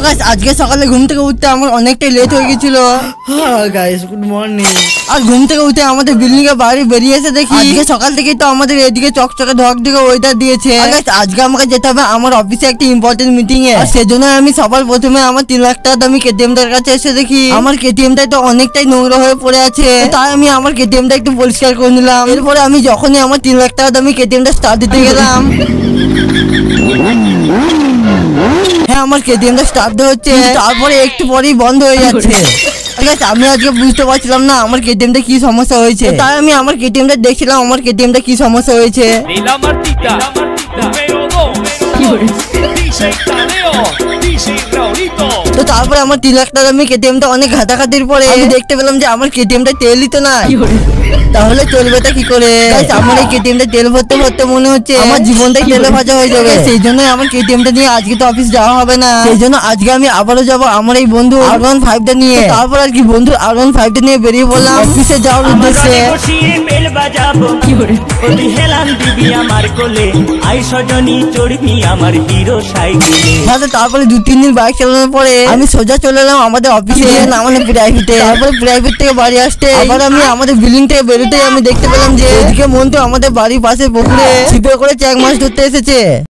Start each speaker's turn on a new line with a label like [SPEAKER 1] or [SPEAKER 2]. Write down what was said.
[SPEAKER 1] Guys আজকে সকালে ঘুম থেকে উঠতে আমার অনেকটাই লেট হয়ে গেছিল।
[SPEAKER 2] হ্যাঁ গাইস, গুড মর্নিং।
[SPEAKER 1] আর ঘুম থেকে উঠে আমাদের বিল্ডিং এর বাইরে বেরিয়ে এসে দেখি আজকে সকাল থেকে তো আমাদের এদিকে চকচকে ঢকঢকে ওয়েদার দিয়েছে। আজকে আমাকে যেতে হবে আমার অফিসে একটা ইম্পর্টেন্ট মিটিং এ। সেজন্য আমি সবার প্রথমে আমার 3 লাখ টাকা দামি কেটিএম টার কাছে এসে দেখি আমার কেটিএম টা তো অনেকটাই নোংরা হয়ে পড়ে আছে। তাই আমি আমার কেটিএম টা একটু পরিষ্কার করে নিলাম। এরপরে আমি যখনই আমার 3 লাখ টাকা দামি কেটিএম টা স্টার্ট দিতে গেলাম, হ্যাঁ আমার কেটিএমটা স্টার্ট হচ্ছে, তারপরে একটু পরেই বন্ধ হয়ে যাচ্ছে। আমি আজকে বুঝতে পারছিলাম না আমার কেটিএমটা কি সমস্যা হয়েছে। তাই আমি আমার কেটিএমটা দেখছিলাম আমার কেটিএমটা কি সমস্যা হয়েছে। তো তারপরে আমার 3 লাখ টাকা আমি কেটিএমটা অনেক ঘাটাঘাটির পরে আমি দেখতে পেলাম যে আমার কেটিএমটা তেলই তো না। তাহলে চলবেটা কি করে? আমার এই কেটিএমটা তেল ভরতে ভরতে মনে হচ্ছে আমার জীবনটাই তেলে ভাজা হয়ে যাবে। সেই জন্য আমার কেটিএমটা নিয়ে আজকে তো অফিস যাওয়া হবে না। সেই জন্য aজকে আমি আবারও যাবো আমার এই বন্ধু R15 টা নিয়ে। তারপর আর কি বন্ধু R15 টা নিয়ে বেরিয়ে পড়লাম অফিসে যাওয়ার উদ্দেশ্যে। তারপরে 2-3 দিন বাইক চালানোর পরে আমি সোজা চলে এলাম আমাদের অফিসে, না মানে প্রাইভেটে। তারপরে প্রাইভেট থেকে বাড়ি আসতে আবার আমি আমাদের বিল্ডিং থেকে বেরোতে আমি দেখতে পেলাম যে এদিকে মন্টু আমাদের বাড়ির পাশে পুকুরে ছিপে করে চ্যাং মাছ ধরতে এসেছে।